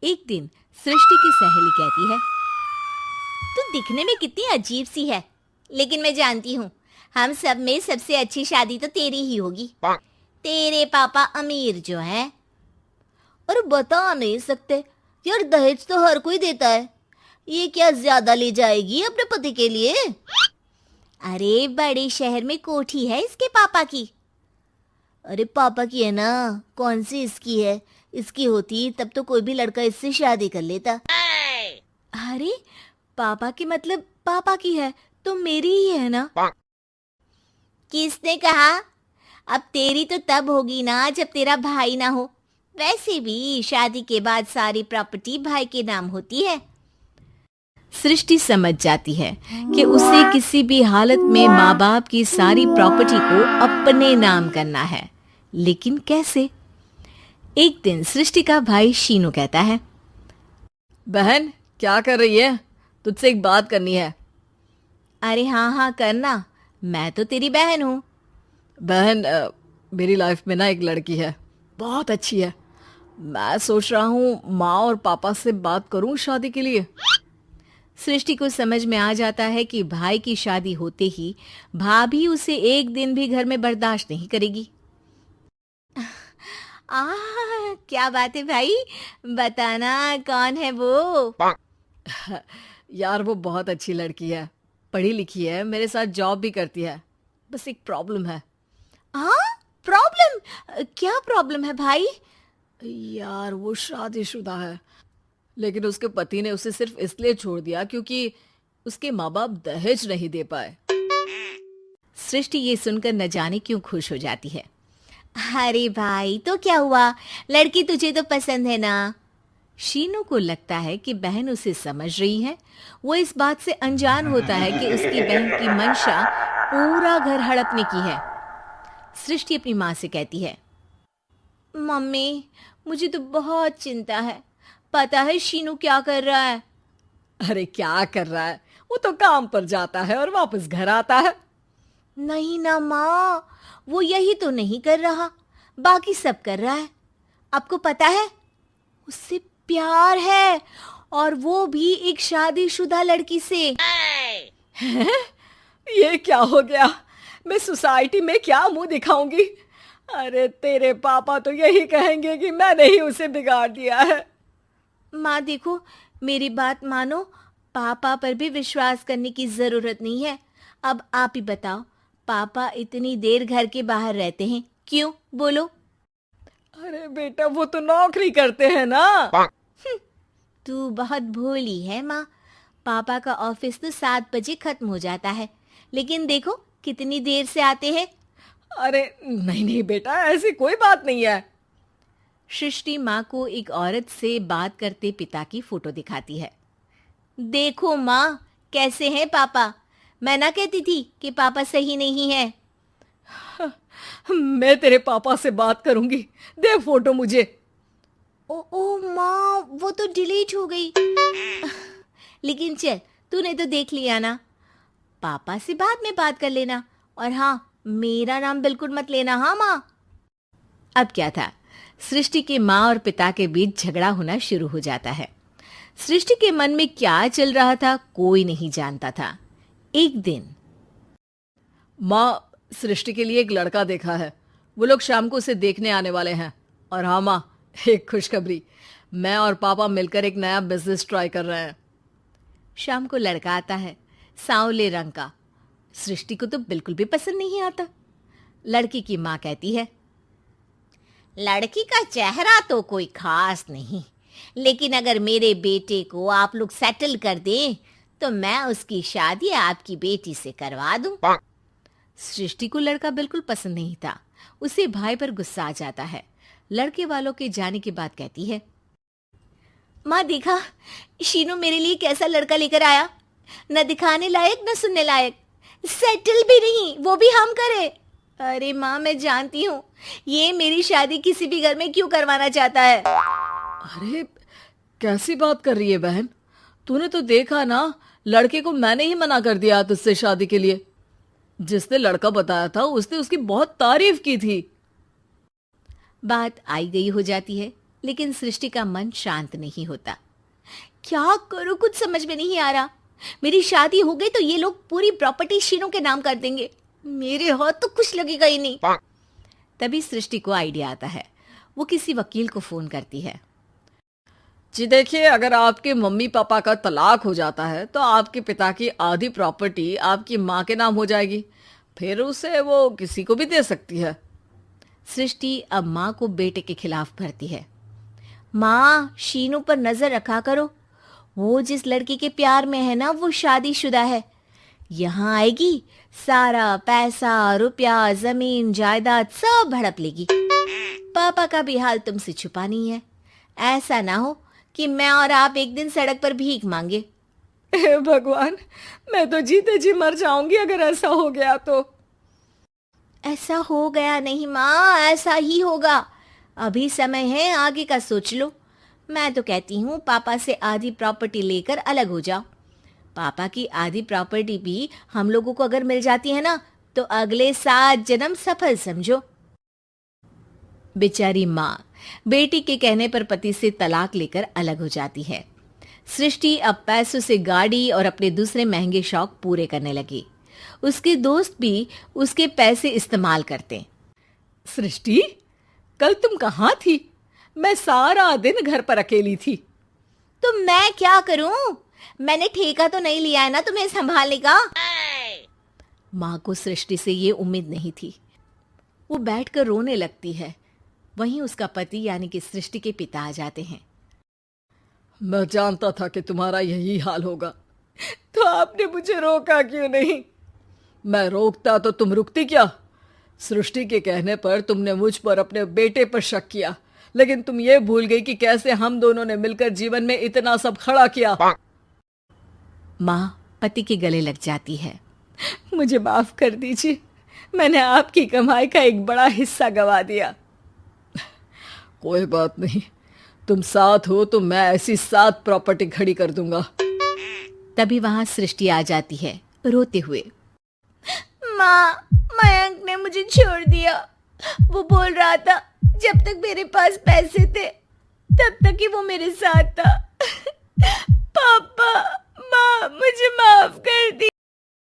एक दिन सृष्टि की सहेली कहती है, तू दिखने में कितनी अजीब सी है, लेकिन मैं जानती हूँ हम सब में सबसे अच्छी शादी तो तेरी ही होगी। तेरे पापा अमीर जो हैं। और बता नहीं सकते यार, दहेज तो हर कोई देता है, ये क्या ज्यादा ले जाएगी अपने पति के लिए? अरे बड़े शहर में कोठी है इसके पापा की। अरे पापा की है ना, कौन सी इसकी है? इसकी होती तब तो कोई भी लड़का इससे शादी कर लेता। अरे पापा की मतलब पापा की है तो मेरी ही है ना? किसने कहा? अब तेरी तो तब होगी ना जब तेरा भाई ना हो। वैसे भी शादी के बाद सारी प्रॉपर्टी भाई के नाम होती है। सृष्टि समझ जाती है कि उसे किसी भी हालत में माँ बाप की सारी प्रॉपर्टी को अपने नाम करना है, लेकिन कैसे? एक दिन सृष्टि का भाई शीनू कहता है, बहन क्या कर रही है? तुझसे एक बात करनी है। अरे हाँ हाँ करना, मैं तो तेरी बहन हूँ। बहन मेरी लाइफ में ना एक लड़की है, बहुत अच्छी है। मैं सोच रहा हूँ माँ और पापा से बात करूँ शादी के लिए। सृष्टि को समझ में आ जाता है कि भाई की शादी होते ही भाभी उसे एक दिन भी घर में बर्दाश्त नहीं करेगी। क्या बात है भाई, बताना कौन है वो? यार वो बहुत अच्छी लड़की है, पढ़ी लिखी है, मेरे साथ जॉब भी करती है। बस एक प्रॉब्लम है। हाँ प्रॉब्लम? क्या प्रॉब्लम है भाई? यार वो शादीशुदा है, लेकिन उसके पति ने उसे सिर्फ इसलिए छोड़ दिया क्योंकि उसके माँ बाप दहेज नहीं दे पाए। सृष्टि ये सुनकर न जाने क्यों खुश हो जाती है। अरे भाई तो क्या हुआ, लड़की तुझे तो पसंद है ना? शीनू को लगता है कि बहन उसे समझ रही है। वो इस बात से अनजान होता है कि उसकी बहन की मंशा पूरा घर हड़पने की है। सृष्टि अपनी माँ से कहती है, मम्मी मुझे तो बहुत चिंता है, पता है शीनू क्या कर रहा है? अरे क्या कर रहा है? वो तो काम पर जाता है और वापस घर आता है। नहीं ना माँ, वो यही तो नहीं कर रहा, बाकी सब कर रहा है। आपको पता है उससे प्यार है, और वो भी एक शादीशुदा लड़की से। ये क्या हो गया? मैं सोसाइटी में क्या मुंह दिखाऊंगी? अरे तेरे पापा तो यही कहेंगे कि मैंने ही उसे बिगाड़ दिया है। माँ देखो, मेरी बात मानो, पापा पर भी विश्वास करने की जरूरत नहीं है। अब आप ही बताओ, पापा इतनी देर घर के बाहर रहते हैं क्यों, बोलो? अरे बेटा वो तो नौकरी करते हैं ना। तू बहुत भोली है माँ। पापा का ऑफिस तो 7 बजे खत्म हो जाता है, लेकिन देखो कितनी देर से आते हैं। अरे नहीं नहीं बेटा, ऐसी कोई बात नहीं है। सृष्टि माँ को एक औरत से बात करते पिता की फोटो दिखाती है। देखो माँ, कैसे हैं पापा? मैं ना कहती थी कि पापा सही नहीं है। मैं तेरे पापा से बात करूंगी, दे फोटो मुझे। ओ माँ, वो तो डिलीट हो गई। लेकिन चल, तूने तो देख लिया ना, पापा से बाद में बात कर लेना। और हाँ, मेरा नाम बिल्कुल मत लेना, हाँ माँ। अब क्या था, सृष्टि के माँ और पिता के बीच झगड़ा होना शुरू हो जाता है। सृष्टि के मन में क्या चल रहा था कोई नहीं जानता था। एक दिन, माँ सृष्टि के लिए एक लड़का देखा है, वो लोग शाम को उसे देखने आने वाले हैं। और हाँ माँ, एक खुशखबरी, मैं और पापा मिलकर एक नया बिजनेस ट्राई कर रहे हैं। शाम को लड़का आता है, सांवले रंग का। सृष्टि को तो बिल्कुल भी पसंद नहीं आता। लड़की की माँ कहती है, लड़की का चेहरा तो कोई खास नहीं, लेकिन अगर मेरे बेटे को आप लोग सेटल कर दें तो मैं उसकी शादी आपकी बेटी से करवा दूं। सृष्टि को लड़का बिल्कुल पसंद नहीं था। उसे भाई पर गुस्सा आ जाता है। लड़के वालों के जाने के बाद कहती है, माँ देखा शीनू मेरे लिए कैसा लड़का लेकर आया, न दिखाने लायक न सुनने लायक, सेटल भी नहीं, वो भी हम करे। अरे माँ मैं जानती हूँ ये मेरी शादी किसी भी घर में क्यों करवाना चाहता है। अरे कैसी बात कर रही है बहन? तूने तो देखा ना, लड़के को मैंने ही मना कर दिया तुझसे शादी के लिए। जिसने लड़का बताया था उसने उसकी बहुत तारीफ की थी। बात आई गई हो जाती है। लेकिन सृष्टि का मन शांत नहीं होता। क्या करूं, कुछ समझ में नहीं आ रहा। मेरी शादी हो गई तो ये लोग पूरी प्रॉपर्टी शीनू के नाम कर देंगे, मेरे हाथ तो कुछ लगेगा ही नहीं। तभी सृष्टि को आइडिया आता है। वो किसी वकील को फोन करती है। जी देखिए, अगर आपके मम्मी पापा का तलाक हो जाता है तो आपके पिता की आधी प्रॉपर्टी आपकी माँ के नाम हो जाएगी, फिर उसे वो किसी को भी दे सकती है। सृष्टि अब माँ को बेटे के खिलाफ भरती है। माँ, शीनू पर नजर रखा करो, वो जिस लड़की के प्यार में है ना वो शादीशुदा है। यहाँ आएगी, सारा पैसा रुपया जमीन जायदाद सब हड़प लेगी। पापा का भी हाल तुमसे छुपा नहीं है। ऐसा ना हो कि मैं और आप एक दिन सड़क पर भीख मांगे। हे भगवान, मैं तो जीते जी मर जाऊंगी अगर ऐसा हो गया तो। ऐसा हो गया नहीं माँ, ऐसा ही होगा। अभी समय है, आगे का सोच लो। मैं तो कहती हूँ पापा से आधी प्रॉपर्टी लेकर अलग हो जाओ। पापा की आधी प्रॉपर्टी भी हम लोगों को अगर मिल जाती है ना तो अगले 7 जन्म सफल समझो। बेचारी माँ बेटी के कहने पर पति से तलाक लेकर अलग हो जाती है। सृष्टि अब पैसों से गाड़ी और अपने दूसरे महंगे शौक पूरे करने लगी। उसके दोस्त भी उसके पैसे इस्तेमाल करते। सृष्टि, कल तुम कहाँ थी? मैं सारा दिन घर पर अकेली थी। तो मैं क्या करूं? मैंने ठेका तो नहीं लिया है ना तुम्हें संभालने का। माँ को सृष्टि से ये उम्मीद नहीं थी। वो बैठकर रोने लगती है। वहीं उसका पति यानी कि सृष्टि के पिता आ जाते हैं। मैं जानता था कि तुम्हारा यही हाल होगा, तो आपने मुझे रोका क्यों नहीं? मैं रोकता तो तुम रुकती क्या? सृष्टि के कहने पर तुमने मुझ पर अपने बेटे पर शक किया, लेकिन तुम ये भूल गई कि कैसे हम दोनों ने मिलकर जीवन में इतना सब खड़ा किया। माँ पति के गले लग जाती है। मुझे माफ कर दीजिए, मैंने आपकी कमाई का एक बड़ा हिस्सा गवा दिया। कोई बात नहीं, तुम साथ हो तो मैं ऐसी 7 प्रॉपर्टी खड़ी कर दूंगा। तभी वहां सृष्टि आ जाती है रोते हुए। माँ, मयंक ने मुझे छोड़ दिया। वो बोल रहा था जब तक मेरे पास पैसे थे तब तक ही वो मेरे साथ था। पापा, माँ, मुझे माफ कर दी।